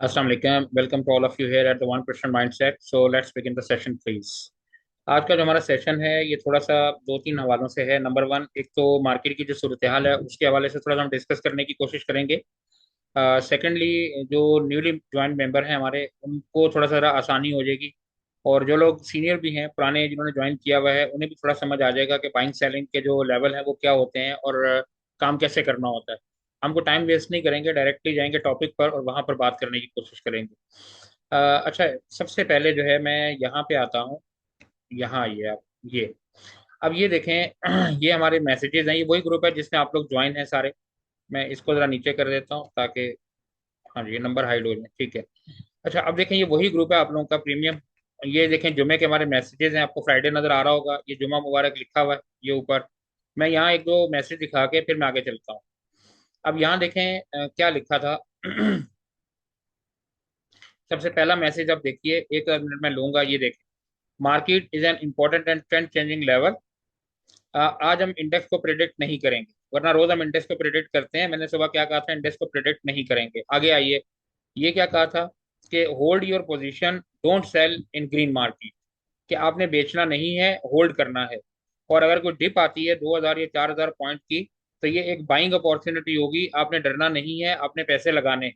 Assalamu alaikum. Welcome to all of you here at the 1% Mindset. So let's begin the session, please. आज का जो हमारा session है ये थोड़ा सा दो तीन हवालों से है। नंबर वन, एक तो मार्केट की जो सूरत हाल है उसके हवाले से थोड़ा सा हम डिस्कस करने की कोशिश करेंगे। सेकेंडली, जो न्यूली ज्वाइन मेंबर हैं हमारे उनको थोड़ा सा आसानी हो जाएगी। और जो लोग सीनियर भी हैं, पुराने जिन्होंने ज्वाइन किया हुआ है, उन्हें भी थोड़ा समझ आ जाएगा कि बाइंग सेलिंग के जो लेवल है वो क्या होते हैं और काम कैसे करना होता है। हमको टाइम वेस्ट नहीं करेंगे, डायरेक्टली जाएंगे टॉपिक पर और वहां पर बात करने की कोशिश करेंगे। अच्छा, सबसे पहले जो है मैं यहाँ पे आता हूँ। यहाँ आइए आप। ये अब ये देखें ये हमारे मैसेजेस हैं। ये वही ग्रुप है जिसमें आप लोग ज्वाइन हैं सारे। मैं इसको जरा नीचे कर देता हूँ ताकि हाँ जी, ये नंबर हाइड हो जाए। ठीक है। अच्छा, अब देखें ये वही ग्रुप है आप लोगों का प्रीमियम। ये देखें जुमे के हमारे मैसेजेस हैं। आपको फ्राइडे नजर आ रहा होगा, ये जुमा मुबारक लिखा हुआ है ये ऊपर। मैं यहाँ एक दो मैसेज दिखा के फिर मैं आगे चलता हूँ। अब यहाँ देखें क्या लिखा था। सबसे पहला मैसेज आप देखिए, एक मिनट में लूंगा। ये देखें, market is an important and trend changing level. आज हम इंडेक्स को प्रिडिक्ट नहीं करेंगे, वरना रोज हम इंडेक्स को प्रिडिक्ट करते हैं। मैंने सुबह क्या कहा था, इंडेक्स को प्रिडिक्ट नहीं करेंगे। आगे आइए, ये क्या कहा था कि hold your position, don't sell in green market. कि आपने बेचना नहीं है, होल्ड करना है। और अगर कोई डिप आती है 2000 या 4000 पॉइंट की, तो ये एक बाइंग अपॉर्चुनिटी होगी। आपने डरना नहीं है, आपने पैसे लगाने हैं।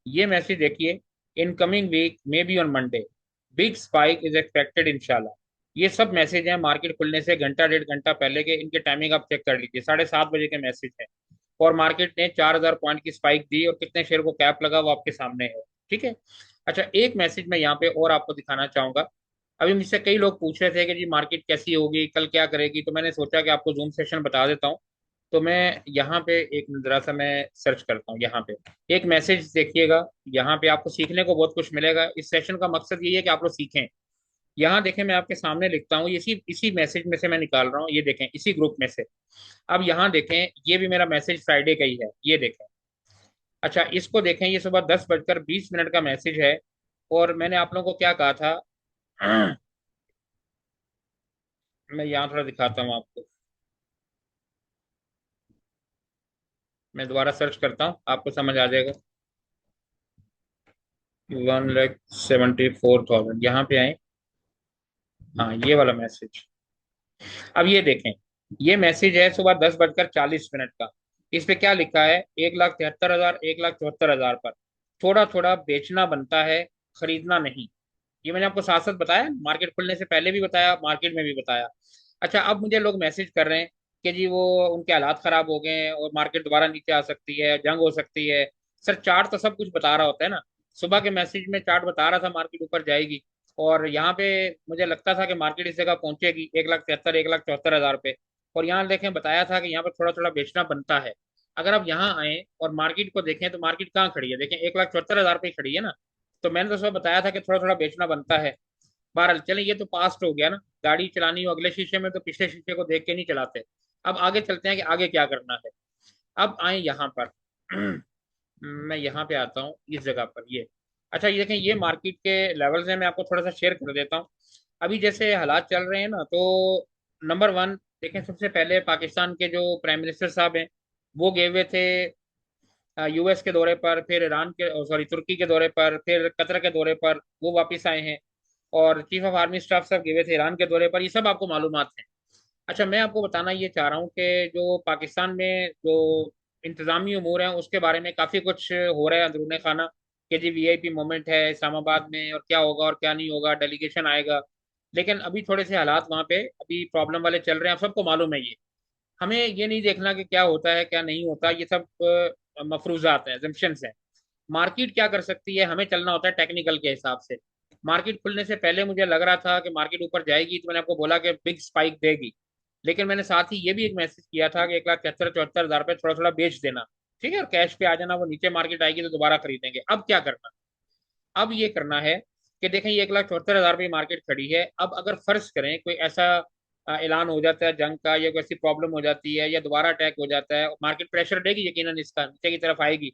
ये मैसेज देखिए, in coming week maybe on Monday big spike is expected इंशाल्लाह। ये सब मैसेज हैं मार्केट खुलने से घंटा डेढ़ घंटा पहले के। इनके टाइमिंग आप चेक कर लीजिए, 7:30 बजे के मैसेज है। और मार्केट ने 4000 पॉइंट की स्पाइक दी और कितने शेयर को कैप लगा वो आपके सामने है। ठीक है। अच्छा, एक मैसेज मैं यहाँ पे और आपको दिखाना चाहूंगा। अभी मुझसे कई लोग पूछ रहे थे कि जी मार्केट कैसी होगी, कल क्या करेगी, तो मैंने सोचा कि आपको जूम सेशन बता देता हूँ। तो मैं यहाँ पे एक जरा सा मैं सर्च करता हूँ। यहाँ पे एक मैसेज देखिएगा। यहाँ पे आपको सीखने को बहुत कुछ मिलेगा। इस सेशन का मकसद यही है कि आप लोग सीखें। यहाँ देखें, मैं आपके सामने लिखता हूँ, इसी इसी मैसेज में से मैं निकाल रहा हूँ। ये देखें, इसी ग्रुप में से। अब यहाँ देखें, ये भी मेरा मैसेज फ्राइडे का ही है। ये देखें। अच्छा, इसको देखें, ये सुबह 10:20 का मैसेज है। और मैंने आप लोगों को क्या कहा था। मैं यहाँ थोड़ा दिखाता हूँ आपको। मैं दोबारा सर्च करता हूँ, आपको समझ आ जाएगा। 1,74,000 यहाँ पे आए। हाँ, ये वाला मैसेज। अब ये देखें, ये मैसेज है सुबह 10:40 का। इस पे क्या लिखा है, 1,73,000, 1,74,000 पर थोड़ा थोड़ा बेचना बनता है, खरीदना नहीं। ये मैंने आपको साथ साथ बताया, मार्केट खुलने से पहले भी बताया, मार्केट में भी बताया। अच्छा, अब मुझे लोग मैसेज कर रहे हैं कि जी वो उनके हालात खराब हो गए हैं और मार्केट दोबारा नीचे आ सकती है, जंग हो सकती है। सर, चार्ट तो सब कुछ बता रहा होता है ना। सुबह के मैसेज में चार्ट बता रहा था मार्केट ऊपर जाएगी। और यहाँ पे मुझे लगता था कि मार्केट इस जगह पहुंचेगी 1,73,000, 1,74,000 पे। और यहाँ देखें, बताया था कि यहाँ पर थोड़ा थोड़ा बेचना बनता है। अगर आप यहाँ आए और मार्केट को देखें तो मार्केट कहाँ खड़ी है, देखें 1,74,000 पे खड़ी है ना। तो मैंने तो सुबह बताया था कि थोड़ा थोड़ा बेचना बनता है। बहरहाल चलें, ये तो पास्ट हो गया ना। गाड़ी चलानी हो अगले शीशे में तो पिछले शीशे को देख के नहीं चलाते। अब आगे चलते हैं कि आगे क्या करना है। अब आए यहाँ पर। मैं यहाँ पे आता हूँ इस जगह पर। ये अच्छा, ये देखें, ये मार्केट के लेवल्स हैं। मैं आपको थोड़ा सा शेयर कर देता हूँ। अभी जैसे हालात चल रहे हैं ना, तो नंबर वन देखें, सबसे पहले पाकिस्तान के जो प्राइम मिनिस्टर साहब हैं वो गए हुए थे यूएस के दौरे पर, फिर ईरान के, सॉरी, तुर्की के दौरे पर, फिर कतर के दौरे पर वो वापस आए हैं। और चीफ ऑफ आर्मी स्टाफ सब गए हुए थे ईरान के दौरे पर। ये सब आपको मालूमात हैं। अच्छा, मैं आपको बताना ये चाह रहा हूँ कि जो पाकिस्तान में जो इंतजामी उमूर हैं उसके बारे में काफ़ी कुछ हो रहा है अंदरूने खाना। कि जी वीआईपी मोमेंट है इस्लामाबाद में, और क्या होगा और क्या नहीं होगा, डेलीगेशन आएगा। लेकिन अभी थोड़े से हालात वहाँ पे अभी प्रॉब्लम वाले चल रहे हैं, आप सबको मालूम है ये। हमें ये नहीं देखना कि क्या होता है क्या नहीं होता, ये सब मफरूजात हैं, जम्पशंस हैं। मार्केट क्या कर सकती है, हमें चलना होता है टेक्निकल के हिसाब से। मार्केट खुलने से पहले मुझे लग रहा था कि मार्केट ऊपर जाएगी, तो मैंने आपको बोला कि बिग स्पाइक देगी। लेकिन मैंने साथ ही ये भी एक मैसेज किया था कि 1,73,000 74,000 पे थोड़ा थोड़ा बेच देना। ठीक है, और कैश पे आ जाना, वो नीचे मार्केट आएगी तो दोबारा खरीदेंगे। अब क्या करना, अब ये करना है कि देखें, ये 1,74,000 पे मार्केट खड़ी है। अब अगर फर्ज करें कोई ऐसा ऐलान हो जाता है जंग का, या कोई ऐसी प्रॉब्लम हो जाती है, या दोबारा अटैक हो जाता है, मार्केट प्रेशर देगी यकीनन, इसका नीचे की तरफ आएगी।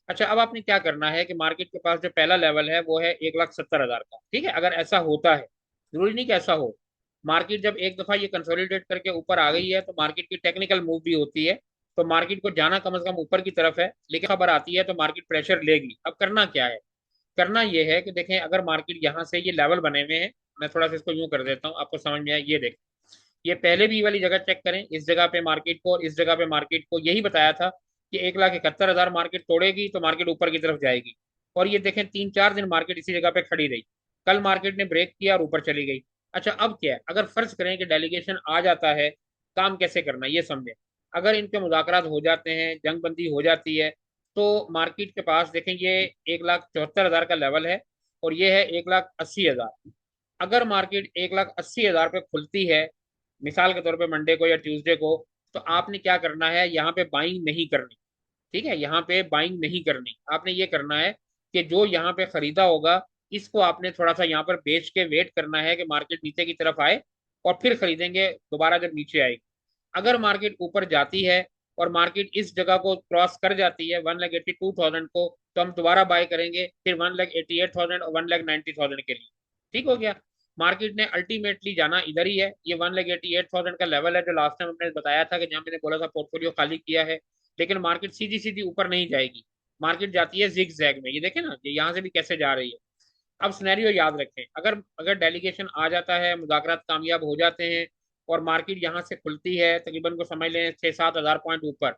अच्छा, अब आपने क्या करना है कि मार्केट के पास जो पहला लेवल है वो है 1,70,000 का। ठीक है, अगर ऐसा होता है, जरूरी नहीं कि ऐसा हो। मार्केट जब एक दफा ये कंसोलिडेट करके ऊपर आ गई है तो मार्केट की टेक्निकल मूव भी होती है। तो मार्केट को जाना कम से कम ऊपर की तरफ है, लेकिन खबर आती है तो मार्केट प्रेशर लेगी। अब करना क्या है, करना ये है कि देखें, अगर मार्केट यहाँ से ये लेवल बने हुए हैं, मैं थोड़ा सा इसको यूं कर देता हूँ, आपको समझ में आए। ये देखें, ये पहले भी वाली जगह चेक करें, इस जगह पे मार्केट को और इस जगह पे मार्केट को यही बताया था कि 1,71,000 मार्केट तोड़ेगी तो मार्केट ऊपर की तरफ जाएगी। और ये देखें, 3-4 दिन मार्केट इसी जगह पे खड़ी रही। कल मार्केट ने ब्रेक किया और ऊपर चली गई। अच्छा, अब क्या है, अगर फर्ज करें कि डेलीगेशन आ जाता है, काम कैसे करना है ये समझें। अगर इनके मुज़ाकरात हो जाते हैं, जंग बंदी हो जाती है, तो मार्केट के पास देखें, ये 1,74,000 का लेवल है और ये है 1,80,000। अगर मार्केट 1,80,000 पे खुलती है, मिसाल के तौर पे मंडे को या ट्यूसडे को, तो आपने क्या करना है, यहाँ पे बाइंग नहीं करनी। ठीक है, यहाँ पे बाइंग नहीं करनी, आपने ये करना है कि जो यहाँ पे खरीदा होगा, इसको आपने थोड़ा सा यहाँ पर बेच के वेट करना है कि मार्केट नीचे की तरफ आए, और फिर खरीदेंगे दोबारा जब नीचे आएगी। अगर मार्केट ऊपर जाती है और मार्केट इस जगह को क्रॉस कर जाती है 1,82,000 को, तो हम दोबारा बाय करेंगे फिर 1,88,000 और 1,90,000 के लिए। ठीक हो गया। मार्केट ने अल्टीमेटली जाना इधर ही है, ये 1,88,000 का लेवल है जो लास्ट टाइम हमने बताया था कि जहां मैंने बोला था पोर्टफोलियो खाली किया है। लेकिन मार्केट सीधी सीधी ऊपर नहीं जाएगी, मार्केट जाती है जिग जैग में। ये देखें ना, ये यहाँ से भी कैसे जा रही है। अब सिनेरियो याद रखें, अगर अगर डेलीगेशन आ जाता है, मुज़ाकरात कामयाब हो जाते हैं और मार्केट यहाँ से खुलती है तकरीबन को समझ लें 6-7 हज़ार पॉइंट ऊपर,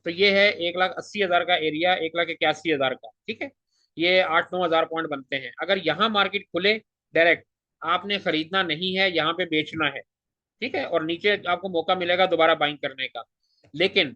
तो ये है 1,80,000 का एरिया, 1,81,000 का। ठीक है, ये 8-9 हज़ार पॉइंट बनते हैं। अगर यहाँ मार्केट खुले डायरेक्ट, आपने खरीदना नहीं है, यहाँ पे बेचना है। ठीक है, और नीचे आपको मौका मिलेगा दोबारा बाइंग करने का। लेकिन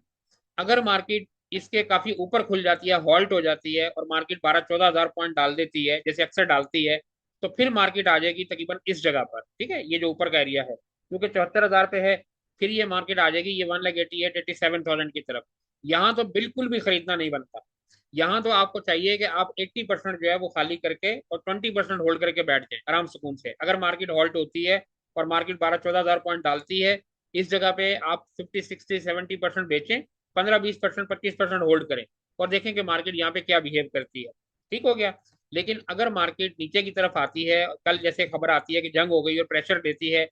अगर मार्केट इसके काफी ऊपर खुल जाती है, हॉल्ट हो जाती है और मार्केट 12-14 हज़ार पॉइंट डाल देती है जैसे अक्सर डालती है, तो फिर मार्केट आ जाएगी तकरीबन इस जगह पर। ठीक है, ये जो ऊपर का एरिया है, क्योंकि 74 हज़ार पे है, फिर ये मार्केट आ जाएगी ये 1,88,000-87,000 की तरफ। यहाँ तो बिल्कुल भी खरीदना नहीं बनता। यहाँ तो आपको चाहिए कि आप 80% जो है वो खाली करके और 20% होल्ड करके बैठ जाए आराम सुकून से। अगर मार्केट हॉल्ट होती है और मार्केट 12-14 हज़ार पॉइंट डालती है, इस जगह पे आप 50-60-70% बेचें, 15-20%, 25% होल्ड करें, और देखें कि मार्केट यहाँ पे क्या बिहेव करती है। ठीक हो गया। लेकिन अगर मार्केट नीचे की तरफ आती है, कल जैसे खबर आती है कि जंग हो गई और प्रेशर देती है,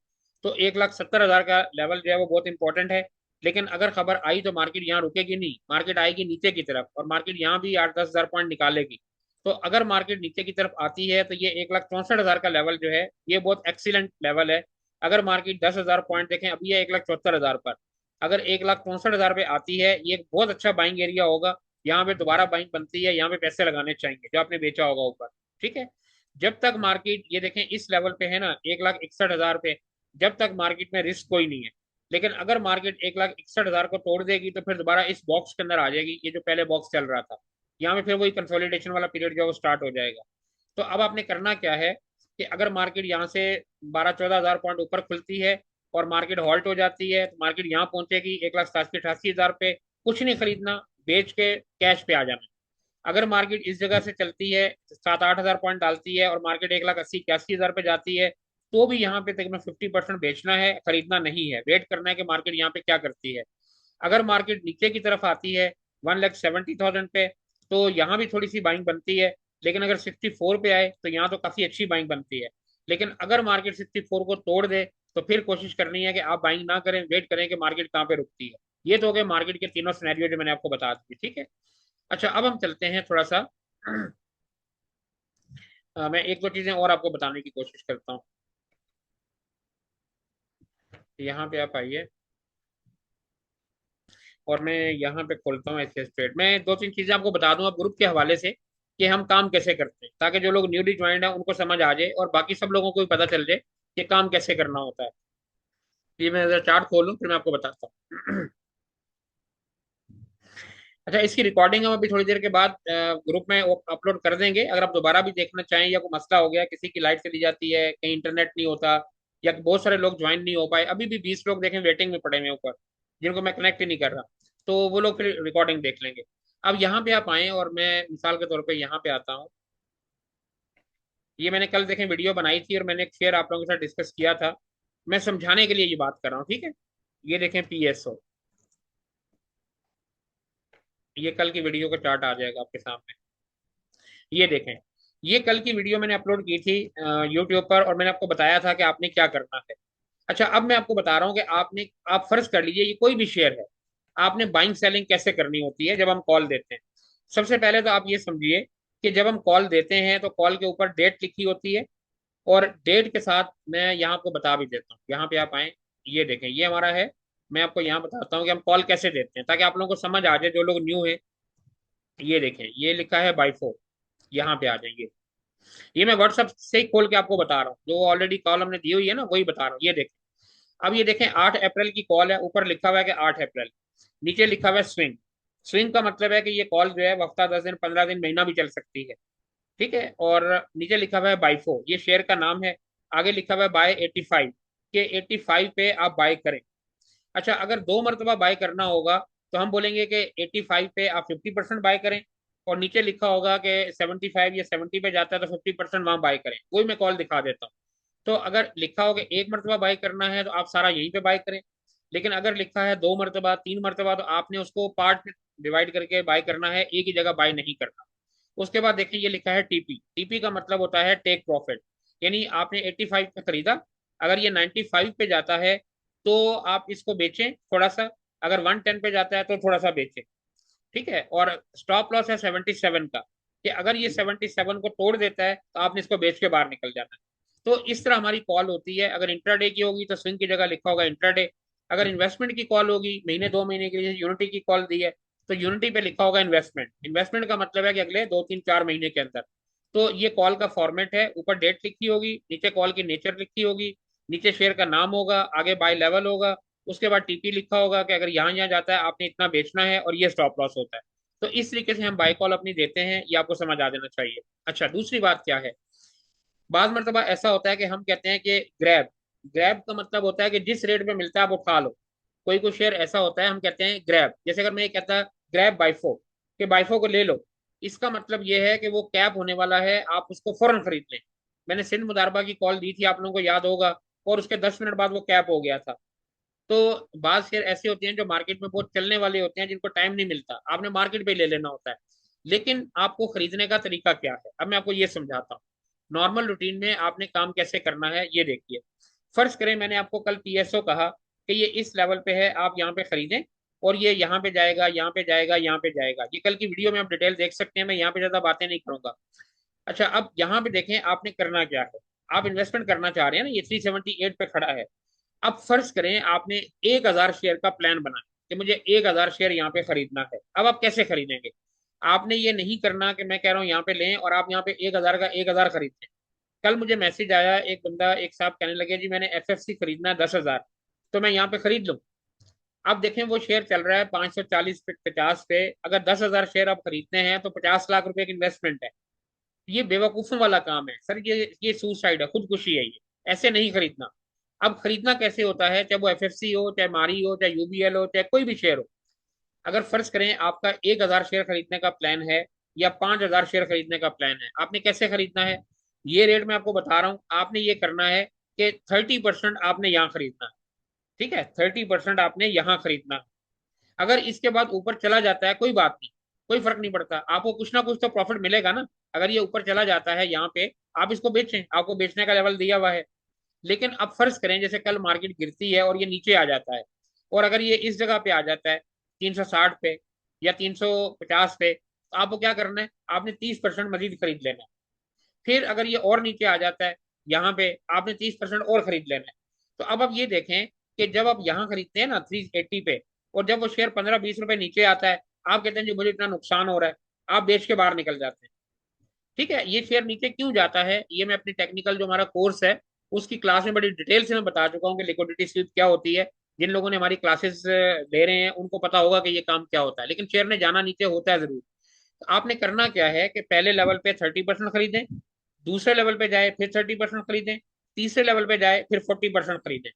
तो 1,70,000 का लेवल जो है वो बहुत इंपॉर्टेंट है। लेकिन अगर खबर आई तो मार्केट यहाँ रुकेगी नहीं, मार्केट आएगी नीचे की तरफ और मार्केट यहाँ भी 8-10 हज़ार पॉइंट निकालेगी। तो अगर मार्केट नीचे की तरफ आती है तो ये 1,64,000 का लेवल जो है ये बहुत एक्सीलेंट लेवल है। अगर मार्केट 10 हज़ार पॉइंट देखें, अभी है 1,74,000 पर, अगर 1,64,000 पे आती है, ये एक बहुत अच्छा बाइंग एरिया होगा। यहाँ पे दोबारा बाइंग बनती है, यहाँ पे पैसे लगाने चाहिए जो आपने बेचा होगा ऊपर। ठीक है, जब तक मार्केट ये देखें इस लेवल पे है ना, 1,61,000 पे, जब तक मार्केट में रिस्क कोई नहीं है। लेकिन अगर मार्केट 1,61,000 को तोड़ देगी तो फिर दोबारा इस बॉक्स के अंदर आ जाएगी, ये जो पहले बॉक्स चल रहा था, यहाँ पे फिर वही कंसोलिडेशन वाला पीरियड जो है वो स्टार्ट हो जाएगा। तो अब आपने करना क्या है कि अगर मार्केट यहाँ से 12-14 हज़ार पॉइंट ऊपर खुलती है और मार्केट हॉल्ट हो जाती है, तो मार्केट यहाँ पहुंचेगी 1,87,88 हज़ार पे। कुछ नहीं खरीदना, बेच के कैश पे आ जाना। अगर मार्केट इस जगह से चलती है, 7-8 हज़ार पॉइंट डालती है और मार्केट 1,80,81 हज़ार पे जाती है, तो भी यहाँ पे तकरीबन 50% बेचना है, खरीदना नहीं है, वेट करना है कि मार्केट यहाँ पे क्या करती है। अगर मार्केट नीचे की तरफ आती है 1,70,000 पे, तो यहाँ भी थोड़ी सी बाइंग बनती है। लेकिन अगर 64 पे आए तो यहाँ तो काफी अच्छी बाइंग बनती है। लेकिन अगर मार्केट 64 को तोड़ दे, तो फिर कोशिश करनी है कि आप बाइंग ना करें, वेट करें कि मार्केट कहाँ पे रुकती है। ये तो हो गए मार्केट के तीनों सिनेरियो जो मैंने आपको बता दिए। ठीक है। अच्छा, अब हम चलते हैं थोड़ा सा मैं एक दो चीजें और आपको बताने की कोशिश करता हूँ। यहाँ पे आप आइए और मैं यहाँ पे खोलता हूँ एस ट्रेड। मैं दो तीन चीजें आपको बता दूं अब ग्रुप के हवाले से कि हम काम कैसे करते हैं, ताकि जो लोग न्यूली ज्वाइंड है उनको समझ आ जाए और बाकी सब लोगों को भी पता चल जाए कि काम कैसे करना होता है। ये मैं जरा चार्ट खोलूँ फिर मैं आपको बताता हूँ। अच्छा, इसकी रिकॉर्डिंग हम अभी थोड़ी देर के बाद ग्रुप में अपलोड कर देंगे। अगर आप दोबारा भी देखना चाहें या कोई मसला हो गया, किसी की लाइट चली जाती है, कहीं इंटरनेट नहीं होता, या बहुत सारे लोग ज्वाइन नहीं हो पाए, अभी भी 20 लोग देखें वेटिंग में पड़े हुए हैं ऊपर, जिनको मैं कनेक्ट ही नहीं कर रहा, तो वो लोग फिर रिकॉर्डिंग देख लेंगे। अब यहाँ पे आप आए और मैं मिसाल के तौर पे यहाँ पे आता हूँ। ये मैंने कल देखें वीडियो बनाई थी और मैंने एक शेयर आप लोगों के साथ डिस्कस किया था। मैं समझाने के लिए ये बात कर रहा हूँ। ठीक है, ये देखें PSO, ये कल की वीडियो का चार्ट आ जाएगा आपके सामने। ये देखें, ये कल की वीडियो मैंने अपलोड की थी यूट्यूब पर और मैंने आपको बताया था कि आपने क्या करना है। अच्छा, अब मैं आपको बता रहा हूँ कि आप फर्ज कर लीजिए ये कोई भी शेयर है, आपने बाइंग सेलिंग कैसे करनी होती है जब हम कॉल देते हैं। सबसे पहले तो आप ये समझिए कि जब हम कॉल देते हैं तो कॉल के ऊपर डेट लिखी होती है, और डेट के साथ मैं यहाँ आपको बता भी देता हूँ, यहाँ पे आप आए, ये देखें ये हमारा है। मैं आपको यहाँ बताता हूँ कि हम कॉल कैसे देते हैं, ताकि आप लोगों को समझ आ जाए जो लोग न्यू है। ये देखें ये लिखा है बाइफो, यहाँ पे आ जाएंगे। ये मैं व्हाट्सएप से ही खोल के आपको बता रहा हूँ, जो ऑलरेडी कॉल हमने दी हुई है ना वही बता रहा हूँ। ये देखें, अब ये देखें 8 अप्रैल की कॉल है, ऊपर लिखा हुआ है कि 8 अप्रैल, नीचे लिखा हुआ है स्विंग। स्विंग का मतलब है कि ये कॉल जो है वो हफ्ता, 10 दिन, 15 दिन, महीना भी चल सकती है। ठीक है, और नीचे लिखा हुआ है बाइफो, ये शेयर का नाम है। आगे लिखा हुआ है बाय 85, के 85 पे आप बाय करें। अच्छा, अगर 2 मरतबा बाय करना होगा तो हम बोलेंगे कि 85 पे आप 50% बाय करें, और नीचे लिखा होगा कि 75 या 70 पे जाता है तो 50% वहां बाय करें। वही मैं कॉल दिखा देता हूँ। तो अगर लिखा हो कि 1 मरतबा बाय करना है तो आप सारा यहीं पे बाय करें, लेकिन अगर लिखा है 2 मरतबा, 3 मरतबा, तो आपने उसको पार्ट डिवाइड करके बाय करना है, एक ही जगह बाय नहीं करना। उसके बाद देखिए ये लिखा है टीपी। टीपी का मतलब होता है टेक प्रॉफिट, यानी आपने 85 पे खरीदा, अगर ये 95 पे जाता है तो आप इसको बेचें थोड़ा सा, अगर 110 पे जाता है तो थोड़ा सा बेचें। ठीक है, और स्टॉप लॉस है 77 का, कि अगर ये 77 को तोड़ देता है तो आपने इसको बेच के बाहर निकल जाना है। तो इस तरह हमारी कॉल होती है। अगर इंट्राडे की होगी तो स्विंग की जगह लिखा होगा इंट्राडे। अगर इन्वेस्टमेंट की कॉल होगी, महीने 2 महीने के लिए यूनिटी की कॉल दी है, तो यूनिटी पे लिखा होगा इन्वेस्टमेंट। इन्वेस्टमेंट का मतलब है कि अगले 2, 3, 4 महीने के अंदर। तो ये कॉल का फॉर्मेट है, ऊपर डेट लिखी होगी, नीचे कॉल की नेचर लिखी होगी, नीचे शेयर का नाम होगा, आगे बाय लेवल होगा, उसके बाद टीपी लिखा होगा कि अगर यहाँ यहाँ जाता है आपने इतना बेचना है, और ये स्टॉप लॉस होता है। तो इस तरीके से हम बाय कॉल अपनी देते हैं, ये आपको समझ आ जाना चाहिए। अच्छा, दूसरी बात क्या है, बाद मरतबा ऐसा होता है कि हम कहते हैं कि ग्रैब। ग्रैब का मतलब होता है कि जिस रेट में मिलता है आप उठा लो। कोई कोई शेयर ऐसा होता है हम कहते हैं ग्रैब, जैसे अगर मैं ये कहता ग्रैब बाइफो, कि बाइफो को ले लो, इसका मतलब ये है कि वो कैप होने वाला है, आप उसको फौरन खरीद लें। मैंने सिंध मुदारबा की कॉल दी थी, आप लोगों को याद होगा, और उसके 10 मिनट बाद वो कैप हो गया था। तो बात शेयर ऐसे होते हैं जो मार्केट में बहुत चलने वाले होते हैं, जिनको टाइम नहीं मिलता, आपने मार्केट पे ले लेना होता है। लेकिन आपको खरीदने का तरीका क्या है, अब मैं आपको ये समझाता हूँ। नॉर्मल रूटीन में आपने काम कैसे करना है, ये देखिए। फर्ज करें मैंने आपको कल पीएसओ कहा कि ये इस लेवल पे है, आप यहाँ पे खरीदें, और ये यहाँ पे जाएगा, यहाँ पे जाएगा, यहाँ पे जाएगा। ये कल की वीडियो में आप डिटेल देख सकते हैं, मैं यहाँ पे ज्यादा बातें नहीं करूंगा। अच्छा, अब यहाँ पे देखें आपने करना क्या है। आप इन्वेस्टमेंट करना चाह रहे हैं ना, ये 378 पे खड़ा है। अब फर्ज करें आपने 1,000 शेयर का प्लान बनाया कि मुझे 1,000 शेयर यहाँ पे खरीदना है। अब आप कैसे खरीदेंगे, आपने ये नहीं करना कि मैं कह रहा हूँ यहाँ पे लें और आप यहाँ पे 1,000 का 1,000 खरीदते हैं। कल मुझे मैसेज आया, एक बंदा, एक साहब कहने लगे जी मैंने एफएफसी खरीदना है 10,000, तो मैं यहाँ पे खरीद लूँ। अब देखें वो शेयर चल रहा है 540 पे, 50 पे, अगर 10,000 शेयर आप खरीदते हैं तो 50 लाख रुपए की इन्वेस्टमेंट है। ये बेवकूफों वाला काम है सर, ये सुसाइड है, खुदकुशी है ये। ऐसे नहीं खरीदना। अब खरीदना कैसे होता है, चाहे वो एफएफसी हो, चाहे मारी हो, चाहे यूबीएल हो, चाहे कोई भी शेयर हो। अगर फर्ज करें आपका 1,000 शेयर खरीदने का प्लान है, या 5,000 शेयर खरीदने का प्लान है, आपने कैसे खरीदना है, ये रेट मैं आपको बता रहा हूं। आपने ये करना है कि 30% आपने यहाँ खरीदना है। ठीक है, 30% आपने यहाँ खरीदना है। अगर इसके बाद ऊपर चला जाता है कोई बात नहीं, कोई फर्क नहीं पड़ता, आपको कुछ ना कुछ तो प्रॉफिट मिलेगा ना। अगर ये ऊपर चला जाता है यहाँ पे, आप इसको बेचें, आपको बेचने का लेवल दिया हुआ है। लेकिन अब फर्ज करें जैसे कल मार्केट गिरती है और ये नीचे आ जाता है, और अगर ये इस जगह पे आ जाता है 360 पे या 350 पे, तो आपको क्या करना है, आपने 30% मजीद खरीद लेना है। फिर अगर ये और नीचे आ जाता है यहाँ पे, आपने 30% और खरीद लेना है। तो अब आप ये देखें कि जब आप यहाँ खरीदते हैं ना 380 पे, और जब वो शेयर 15-20 रुपए नीचे आता है, आप कहते हैं जी मुझे इतना नुकसान हो रहा है, आप बेच के बाहर निकल जाते हैं। ठीक है, ये शेयर नीचे क्यों जाता है, ये मैं अपनी टेक्निकल जो हमारा कोर्स है उसकी क्लास में बड़ी डिटेल से मैं बता चुका हूँ कि लिक्विडिटी स्वीप क्या होती है। जिन लोगों ने हमारी क्लासेस ले रहे हैं उनको पता होगा कि ये काम क्या होता है, लेकिन शेयर ने जाना नीचे होता है जरूर। तो आपने करना क्या है कि पहले लेवल पे 30% खरीदें, दूसरे लेवल पे जाए फिर 30% खरीदें, तीसरे लेवल पे जाए फिर 40% खरीदें।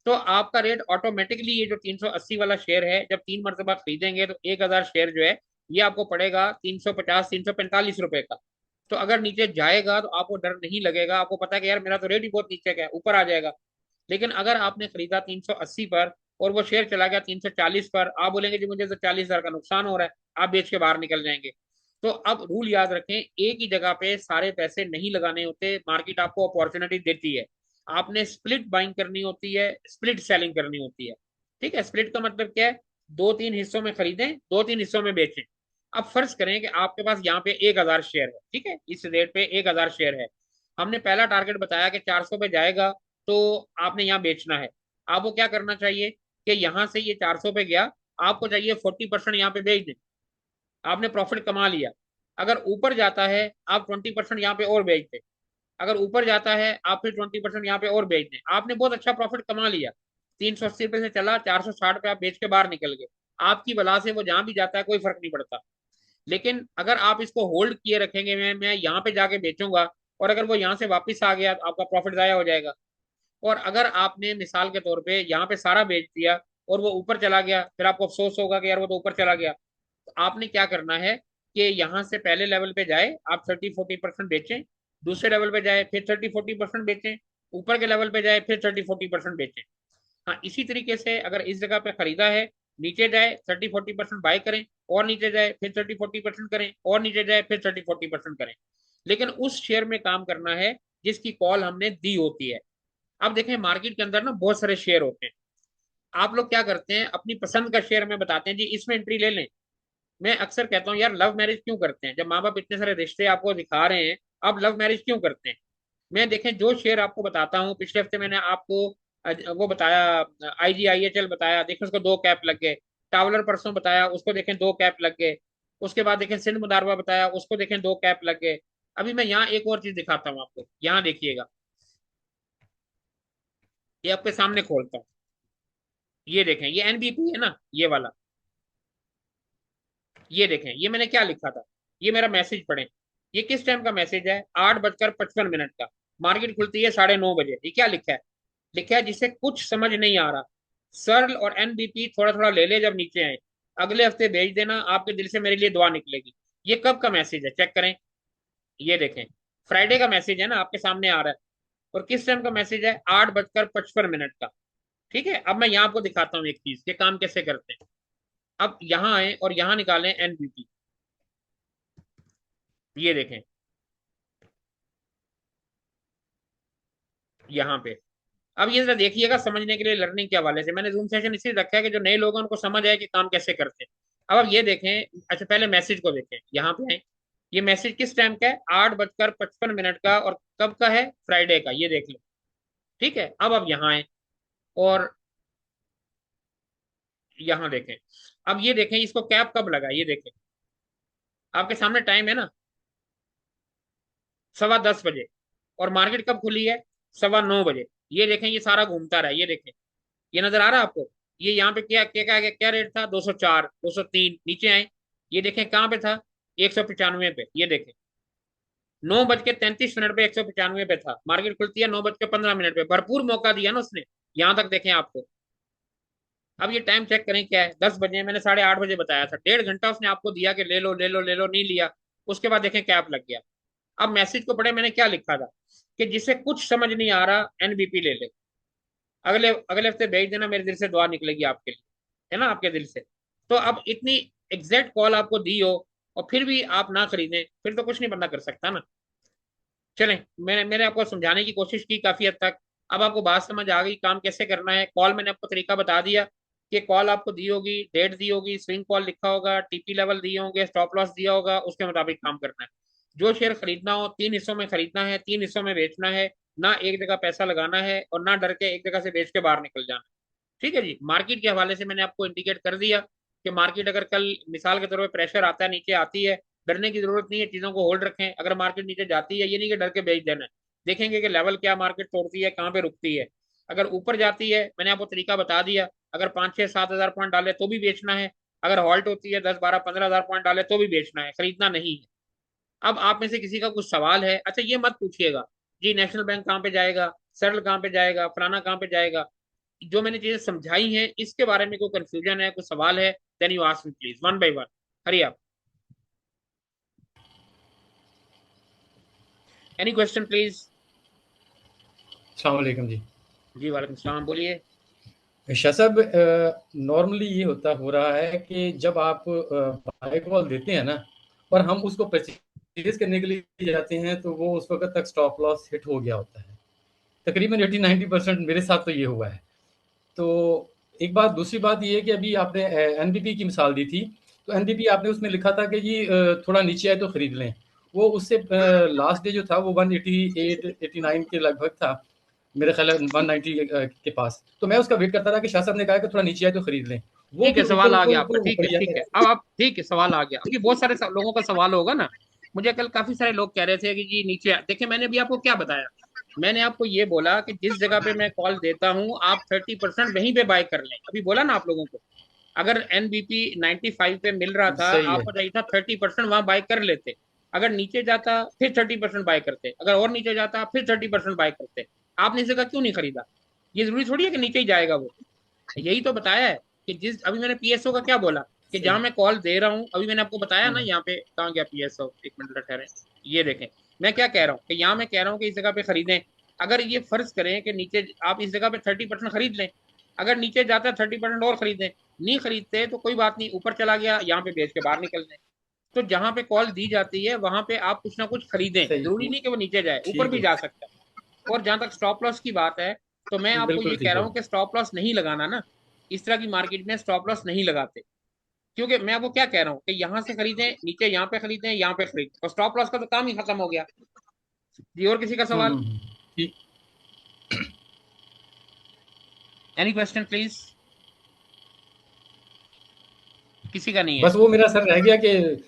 तो आपका रेट ऑटोमेटिकली, ये जो 380 वाला शेयर है, जब 3 मरतबा खरीदेंगे तो 1,000 शेयर जो है ये आपको पड़ेगा 350, 345 रुपए का। तो अगर नीचे जाएगा तो आपको डर नहीं लगेगा, आपको पता है कि यार मेरा तो रेट ही बहुत नीचे का है, ऊपर आ जाएगा। लेकिन अगर आपने खरीदा 380 पर और वो शेयर चला गया 340 पर, आप बोलेंगे जी मुझे तो 40,000 का नुकसान हो रहा है, आप बेच के बाहर निकल जाएंगे। तो अब रूल याद रखें, एक ही जगह पे सारे पैसे नहीं लगाने होते, मार्केट आपको अपॉर्चुनिटी देती है। आपने स्प्लिट बाइंग करनी होती है, स्प्लिट सेलिंग करनी होती है। ठीक है, स्प्लिट का मतलब क्या है, 2-3 हिस्सों में खरीदें, 2-3 हिस्सों में बेचें। अब फर्ज करें कि आपके पास यहाँ पे 1,000 शेयर है, ठीक है, इस रेट पे 1,000 शेयर है। हमने पहला टारगेट बताया कि 400 पे जाएगा तो आपने यहाँ बेचना है। आपको क्या करना चाहिए कि यहाँ से ये 400 पे गया, आपको चाहिए 40% यहाँ पे बेच दें, आपने प्रॉफिट कमा लिया। अगर ऊपर जाता है आप 20% यहाँ पे और बेच दें, अगर ऊपर जाता है आप फिर 20% यहाँ पे और बेच दें, आपने बहुत अच्छा प्रॉफिट कमा लिया। 380 रुपये से चला 460 पे आप बेच के बाहर निकल गए, आपकी बला से वो जहां भी जाता है कोई फर्क नहीं पड़ता। लेकिन अगर आप इसको होल्ड किए रखेंगे, मैं यहाँ पे जाके बेचूंगा, और अगर वो यहाँ से वापस आ गया तो आपका प्रॉफिट जाया हो जाएगा। और अगर आपने मिसाल के तौर पे यहाँ पे सारा बेच दिया और वो ऊपर चला गया, फिर आपको अफसोस होगा कि यार वो तो ऊपर चला गया। तो आपने क्या करना है कि यहाँ से पहले लेवल पे जाए आप 30-40% बेचें, दूसरे लेवल पे जाए फिर 30-40% बेचें, ऊपर के लेवल पे जाए फिर 30-40% बेचें। हाँ, इसी तरीके से अगर इस जगह पे खरीदा है, नीचे जाए 30-40% बाय करें, और नीचे जाए फिर 30-40% करें, और नीचे जाए फिर 30-40% करें। लेकिन उस शेयर में काम करना है जिसकी कॉल हमने दी होती है। अब देखें मार्केट के अंदर ना बहुत सारे शेयर होते हैं। आप लोग क्या करते हैं, अपनी पसंद का शेयर में बताते हैं जी इसमें एंट्री ले लें। मैं अक्सर कहता हूँ यार लव मैरिज क्यों करते हैं, जब माँ बाप इतने सारे रिश्ते आपको दिखा रहे हैं, अब लव मैरिज क्यों करते हैं। मैं देखें जो शेयर आपको बताता हूँ, पिछले हफ्ते मैंने आपको वो बताया, IGIHL बताया, देखें उसको 2 कैप लग गए। टावलर परसों बताया, उसको देखें 2 कैप लग गए। उसके बाद देखें सिंध मुदारवा बताया, उसको देखें 2 कैप लग गए। अभी मैं यहाँ एक और चीज दिखाता हूँ आपको, यहाँ देखिएगा, ये आपके सामने खोलता हूँ। ये देखें ये NBP है ना ये वाला, ये देखें ये मैंने क्या लिखा था, ये मेरा मैसेज पढ़ें। ये किस टाइम का मैसेज है, 8:55 का। मार्केट खुलती है 9:30 बजे। ये क्या लिखा है, लिखा है जिसे कुछ समझ नहीं आ रहा, सर्ल और NBP थोड़ा थोड़ा ले ले, जब नीचे आए अगले हफ्ते भेज देना, आपके दिल से मेरे लिए दुआ निकलेगी। ये कब का मैसेज है चेक करें, ये देखें, फ्राइडे का मैसेज है ना, आपके सामने आ रहा है। और किस टाइम का मैसेज है, 8:55 का। ठीक है, अब मैं यहाँ आपको दिखाता हूँ एक चीज, ये काम कैसे करते हैं। अब यहाँ आए और यहाँ निकालें NBP, ये देखें यहाँ पे। अब ये जरा देखिएगा समझने के लिए, लर्निंग के हवाले से मैंने जूम सेशन इसलिए रखा है कि जो नए लोग हैं उनको समझ आए कि काम कैसे करते हैं। अब आप ये देखें, अच्छा पहले मैसेज को देखें, यहाँ पे आए, ये मैसेज किस टाइम का है, 8:55 का, और कब का है, फ्राइडे का, ये देख लो। ठीक है, अब आप यहाँ आए और यहाँ देखें। अब ये देखें इसको कैप कब लगा, ये देखें, आपके सामने टाइम है ना, 10:15 बजे। और मार्केट कब खुली है, 9:15 बजे। ये देखें ये सारा घूमता रहा, ये देखें, ये नजर आ रहा है आपको। ये यहाँ पे क्या क्या क्या, क्या रेट था, 204, 203, नीचे आए, ये देखें कहाँ पे था, 195 पे, ये देखें 9:33 पे 195 पे था। मार्केट खुलती है 9:15 पे, भरपूर मौका दिया ना उसने। यहाँ तक देखें आपको। अब ये टाइम चेक करें क्या है, 10 बजे, मैंने 8:30 बजे बताया था, 1.5 घंटा उसने आपको दिया कि ले लो ले लो ले लो, नहीं लिया। उसके बाद देखें कैप लग गया। अब मैसेज को पढ़े, मैंने क्या लिखा था कि जिसे कुछ समझ नहीं आ रहा NBP ले ले, अगले अगले हफ्ते भेज देना, मेरे दिल से दुआ निकलेगी आपके लिए, है ना, आपके दिल से। तो अब इतनी एग्जैक्ट कॉल आपको दी हो और फिर भी आप ना खरीदें, फिर तो कुछ नहीं बंदा कर सकता ना। चलें, मैंने आपको समझाने की कोशिश की काफी हद तक। अब आपको बात समझ आ गई काम कैसे करना है। कॉल मैंने आपको तरीका बता दिया कि कॉल आपको दी होगी, डेट दी होगी, स्विंग कॉल लिखा होगा, TP लेवल दिए होंगे, स्टॉप लॉस दिया होगा, उसके मुताबिक काम करना है। जो शेयर खरीदना हो 3 हिस्सों में खरीदना है, 3 हिस्सों में बेचना है। ना एक जगह पैसा लगाना है और ना डर के एक जगह से बेच के बाहर निकल जाना है। ठीक है जी, मार्केट के हवाले से मैंने आपको इंडिकेट कर दिया कि मार्केट अगर कल मिसाल के तौर पर प्रेशर आता है, नीचे आती है, डरने की जरूरत नहीं है, चीजों को होल्ड रखें। अगर मार्केट नीचे जाती है, ये नहीं कि डर के बेच देना है, देखेंगे कि लेवल क्या मार्केट तोड़ती है, कहाँ पे रुकती है। अगर ऊपर जाती है, मैंने आपको तरीका बता दिया, अगर 5-6-7 हज़ार पॉइंट डाले तो भी बेचना है। अगर हॉल्ट होती है 10-12-15 हज़ार पॉइंट डाले तो भी बेचना है, खरीदना नहीं है। अब आप में से किसी का कुछ सवाल है, अच्छा ये मत पूछिएगा जी नेशनल बैंक कहाँ पे जाएगा, सरल कहाँ पे जाएगा, फलाना कहाँ पे जाएगा। जो मैंने चीजें समझाई हैं इसके बारे में कोई कंफ्यूजन है, कोई सवाल है, then you ask me please, one by one. Hurry up, any question please. अस्सलाम वालेकुम जी। जी वालेकुम सलाम, बोलिए। शाह साहब, नॉर्मली ये हो रहा है कि जब आप बाय कॉल देते हैं ना और हम उसको परचेज करने के लिए जाते हैं तो वो उस वक्त तक स्टॉप लॉस हिट हो गया होता है। तकरीबन 80-90% मेरे साथ तो ये हुआ है। तो एक बात, दूसरी बात ये है कि अभी आपने NBP की मिसाल दी थी तो एनबीपी आपने उसमें लिखा था कि जी थोड़ा नीचे आए तो खरीद लें। वो उससे लास्ट डे जो था वो 188-89 के लगभग था, मेरे ख्याल है 190 के पास। तो मैं उसका वेट करता था कि शाह साहब ने कहा कि थोड़ा नीचे आए तो खरीद लें। वो ठीक है, फिर ऊपर सवाल आ ऊपर गया आपका। ऊपर ठीक है, ऊपर ठीक जाके है, अब आप, ठीक है, सवाल आ गया क्योंकि बहुत सारे लोगों का सवाल होगा ना। मुझे कल काफी सारे लोग कह रहे थे कि जी नीचे देखिए, मैंने भी आपको क्या बताया। मैंने आपको ये बोला कि जिस जगह पे मैं कॉल देता हूँ आप 30% वहीं पे बाय कर लें। अभी बोला ना आप लोगों को, अगर एनबीपी 95 पे मिल रहा था, सही है। आपको चाहिए था 30% वहां बाय कर लेते। अगर नीचे जाता फिर 30% बाय करते, अगर और नीचे जाता फिर 30% बाय करते। आपने इस जगह क्यों नहीं खरीदा? ये जरूरी थोड़ी है कि नीचे ही जाएगा वो। यही तो बताया है कि जिस अभी मैंने पीएसओ का क्या बोला, कि सही। जहां मैं कॉल दे रहा हूं, अभी मैंने आपको बताया ना यहाँ पे कहाँ गया पीएसओ, एक मिनट ठहरे। ये देखें, मैं क्या कह रहा हूँ कि यहाँ मैं कह रहा हूँ कि इस जगह पे खरीदें। अगर ये फर्ज करें कि नीचे आप इस जगह पे 30% खरीद लें, अगर नीचे जाता है 30% और खरीदें। नहीं खरीदते तो कोई बात नहीं, ऊपर चला गया यहाँ पे बेच के बाहर निकल जाए। तो जहां पे कॉल दी जाती है वहां पे आप कुछ ना कुछ खरीदें, सही। जरूरी नहीं कि वो नीचे जाए, ऊपर ठीक भी है। जा सकता है। और जहां तक स्टॉप लॉस की बात है, तो मैं आपको ये बिल्कुल कह ठीक रहा है। हूँ कि स्टॉप लॉस नहीं लगाना ना। इस तरह की मार्केट में स्टॉप लॉस नहीं लगाते, क्योंकि मैं आपको क्या कह रहा हूँ कि यहाँ से खरीदें, नीचे यहाँ पे खरीदें, यहाँ पे खरीदें, और स्टॉप लॉस का तो काम ही खत्म हो गया। जी, और किसी का सवाल? ठीक। Any question please? किसी का नहीं है? बस वो मेरा सर रह गया कि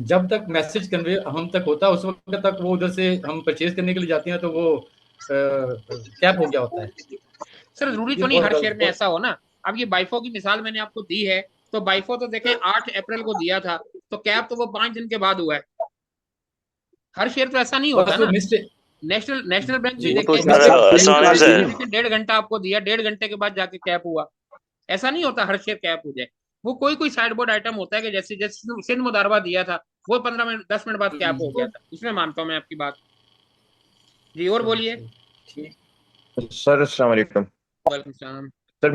जब तक मैसेज कन्वे हम तक होता उस वक्त तक वो उधर से हम परचेज करने के लिए जाते हैं तो वो कैप हो गया होता है। सर जरूरी ये तो नहीं बहुत हर शेयर गलत में ऐसा हो ना। अब ये बाइफो की मिसाल मैंने आपको दी है, तो बाइफो तो देखें 8 अप्रैल को दिया था, तो कैप तो वो 5 दिन के बाद हुआ है। हर शेयर तो ऐसा नहीं होता बस वो ना। मिस्टेक। नेशनल नेशनल बैंक भी जी वो तो देखें सर मिस्टेक यही अस्सलाम था वालेकुम आज कि मैंने सर। देखें 1.5 घंटा आपको दिया, 1.5 घंटे के बाद जाके कैप हुआ। ऐसा नहीं होता हर शेयर कैप हो जाए। वो कोई कोई साइड बोर्ड आइटम होता है कि जैसे जैसे सिंध मुदारबा दिया था, वो 15 मिनट 10 मिनट बाद कैप हो गया था, उसमें मानता हूँ मैं आपकी बात। जी, और सही बोलिए। सही। ठीक। सर अस्सलाम वालेकुम। वालेकुम सलाम। सर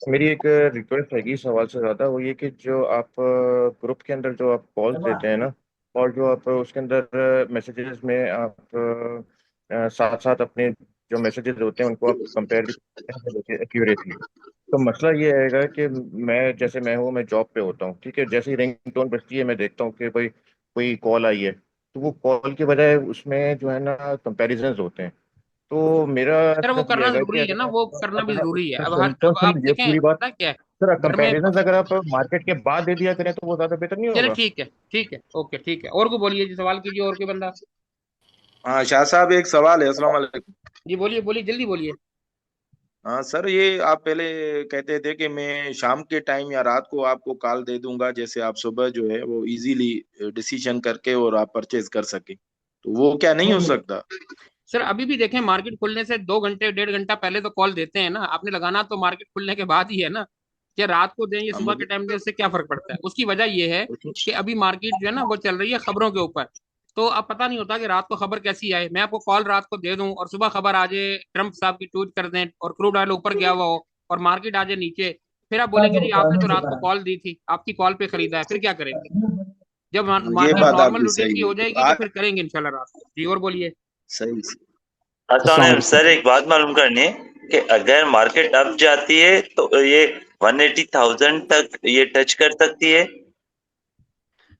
मेरी एक रिक्वेस्ट हैगी, सवाल से ज़्यादा वो ये कि जो आप ग्रुप के अंदर जो आप कॉल्स देते हैं ना, और जो आप उसके अंदर मैसेजेस में आप साथ साथ अपने जो मैसेजेस होते हैं उनको आप कंपेयर भी करते हैं एक्यूरेटली। तो मसला ये आएगा कि मैं जॉब पे होता हूँ, ठीक है। जैसे ही रिंगटोन बजती है मैं देखता हूँ कि भाई कोई कॉल आई है, तो वो कॉल के बजाय उसमें जो है ना कंपैरिजन्स होते हैं। तो मेरा सर वो सिर्फ ये करना है कि जरूरी है ना, अगर वो आप करना भी अगर जरूरी है। अब हर सुन अब आप सुन ये देखें पूरी बात। पता क्या है, सर घर में कंपैरिजन अगर आप मार्केट के बाद दे दिया करें तो वो ज्यादा बेहतर नहीं चले होगा? ठीक है, ठीक है, ओके, ठीक है, और को बोलिए जी, सवाल कीजिए, और कोई बंदा? हाँ शाह साहब, एक सवाल है। अस्सलाम वालेकुम। जी बोलिए, बोलिए, जल्दी बोलिए। हाँ सर, ये आप पहले कहते थे कि मैं शाम के टाइम या रात को आपको कॉल दे दूंगा, जैसे आप सुबह जो है वो इजीली डिसीजन करके और आप परचेज कर सके, तो वो क्या नहीं हो सकता? सर अभी भी देखें, मार्केट खुलने से 2 घंटे 1.5 घंटा पहले तो कॉल देते हैं ना। आपने लगाना तो मार्केट खुलने के बाद ही है ना। कि रात को दें या हाँ सुबह के मुझे टाइम दें, उससे क्या फर्क पड़ता है? उसकी वजह यह है कि अभी मार्केट जो है ना वो चल रही है खबरों के ऊपर। तो अब पता नहीं होता कि रात को खबर कैसी आए। मैं आपको कॉल रात को दे दूं और सुबह खबर आ जाए, ट्रंप साहब की ट्वीट कर दें और क्रूड ऑयल ऊपर गया हुआ हो और मार्केट आ जाए नीचे, फिर आप बोलेंगे जी आपने तो रात को कॉल दी थी, आपकी कॉल पे खरीदा है, फिर क्या करेंगे? जब ये मार्केट बात नॉर्मल आपकी रूटीन की सही है। हो तो जाएगी तो आज फिर करेंगे इंशाल्लाह रात को। जी, और बोलिए। सही से। अस्सलाम वालेकुम सर, एक बात मालूम करनी है कि अगर मार्केट अप जाती है तो ये 180,000 तक ये टच कर सकती है।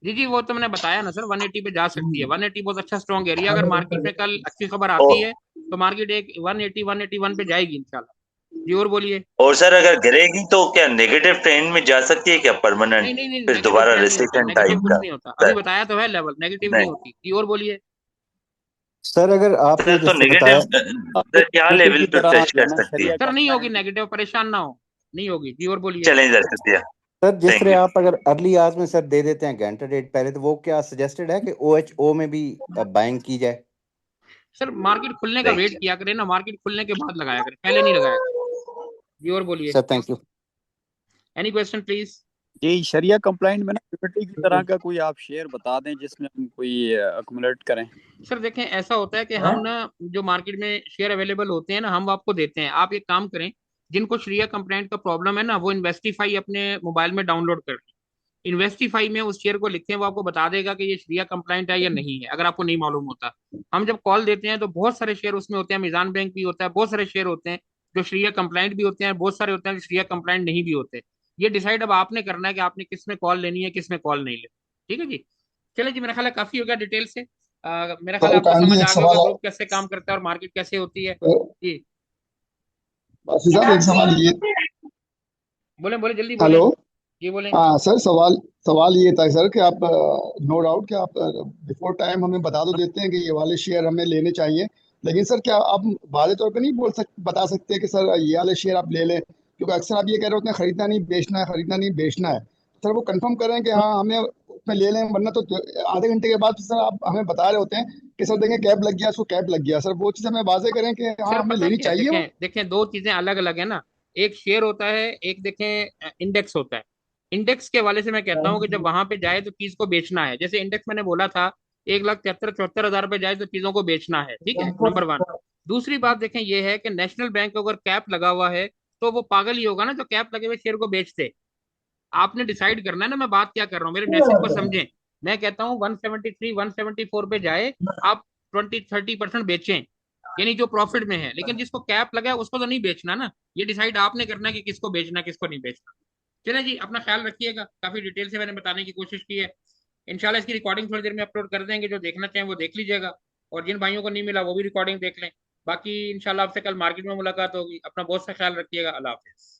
जी जी, वो तो मैंने बताया ना सर, 180 पे जा सकती है। 180 बहुत अच्छा स्ट्रॉन्ग एरिया। अगर मार्केट में कल अच्छी खबर आती और है तो मार्केट एक 180 181 पे जाएगी इंशाल्लाह। जी, और बोलिए। सर अगर गिरेगी तो क्या नेगेटिव ट्रेंड में जा सकती है क्या परमानेंट, नहीं नहीं नहीं, फिर नेगेटिव दोबारा ट्रेंड नहीं होता, रिसेशन नेगेटिव टाइप कुछ का? नहीं होता। अभी सर बताया तो है लेवल, नेगेटिव नहीं नहीं होती। जी, और बोलिए। सर अगर आपने सर, तो जैसे बताया नेगेटिव सर क्या नेगेटिव लेवल की पे तरह आ टच गया कर ना सकती है? शरिया सर नहीं होगी कंप्लाइंट। नेगेटिव, परेशान ना हो। नहीं होगी। जी, और बोलिए। चलें सर, शुक्रिया। सर जिस थैंक यू। तरह आप अगर अर्ली आवर्स में सर दे देते हैं घंटा डेट पहले, तो वो क्या सजेस्टेड है कि OHO में भी बाइंग की जाए? सर मार्केट खुलने का थैंक वेट यू। किया करें ना, मार्केट खुलने के बाद लगाया करें, पहले नहीं लगाया करें। जी, और बोलिए। Sir thank you. Any question please? जी, शरिया कंप्लाइंट में ना लिबर्टी की तरह का कोई आप शेयर बता दें जिसमें हम कोई अकुमुलेट करें। सर देखें, ऐसा होता है कि हम ना जो मार्केट में शेयर अवेलेबल होते हैं ना, हम आपको देते हैं। आप एक काम करें, जिनको शरिया कंप्लाइंट का प्रॉब्लम है ना, वो इन्वेस्टिफाई अपने मोबाइल में डाउनलोड कर लें। इन्वेस्टिफाई में उस शेयर को लिखें, वो आपको बता देगा कि ये शरिया कंप्लाइंट है या नहीं है, अगर आपको नहीं मालूम होता। हम जब कॉल देते हैं तो बहुत सारे शेयर उसमें होते हैं, मीजान बैंक भी होता है, बहुत सारे शेयर होते हैं जो शरिया कंप्लाइंट भी होते हैं, बहुत सारे होते हैं जो शरिया कंप्लाइंट नहीं भी होते। ये डिसाइड अब आपने करना है कि आपने किस में कॉल लेनी है, किस में कॉल नहीं लेनी। ठीक है जी। चले जी, मेरा ख्याल है काफी हो गया डिटेल से। मेरा ख्याल है सर आपको समझ काइंडली एक आ गया होगा सवाल ग्रुप कैसे काम करता है और मार्केट कैसे होती है जी। बासी साहब, एक सवाल ये। बोले बोले, जल्दी बोले हेलो। जी, बोले। हाँ सर, सवाल सवाल ये था सर कि आप, नो डाउट कि आप बिफोर टाइम हमें बता तो देते हैं कि ये वाले शेयर हमें लेने चाहिए, लेकिन सर क्या आप वादे तौर पे नहीं बता सकते कि सर ये वाले शेयर आप ले लें, क्योंकि अक्सर आप ये कह रहे होते हैं खरीदना नहीं बेचना है, खरीदना नहीं बेचना है। सर वो कंफर्म करें कि हाँ हमें उसमें ले लें, वरना तो आधे घंटे के बाद सर आप हमें बता रहे होते हैं कि सर देखें कैप लग गया, उसको कैप लग गया। सर वो चीज़ हमें वाजे करें कि हाँ सर हमें पता है लेनी क्या है, चाहिए वो। देखें देखें, दो चीजें अलग अलग है ना। एक शेयर होता है, एक देखें इंडेक्स होता है। इंडेक्स के वाले से मैं कहता हूँ कि जब वहां पे जाए तो चीज को बेचना है। जैसे इंडेक्स मैंने बोला था 1,73,74,000 पे जाए तो चीजों को बेचना है, ठीक है, नंबर वन। दूसरी बात देखें ये है कि नेशनल बैंक अगर कैप लगा हुआ है तो वो पागल ही होगा ना जो कैप लगे हुए शेयर को बेचते। आपने डिसाइड करना है ना मैं बात क्या कर रहा हूँ, मेरे मैसेज को समझें। मैं कहता हूँ 173 174 पे जाए, आप 20-30% बेचें, यानी जो प्रॉफिट में है। लेकिन जिसको कैप लगा है उसको तो नहीं बेचना ना। ये डिसाइड आपने करना है कि किसको बेचना किसको नहीं बेचना। चले जी, अपना ख्याल रखिएगा। काफी डिटेल से मैंने बताने की कोशिश की है। इंशाल्लाह इसकी रिकॉर्डिंग थोड़ी देर में अपलोड कर देंगे, जो देखना चाहें वो देख लीजिएगा, और जिन भाइयों को नहीं मिला वो भी रिकॉर्डिंग देख लें। बाकी इंशाल्लाह आपसे कल मार्केट में मुलाकात होगी। अपना बहुत सा ख्याल रखिएगा। अल्लाह हाफिज।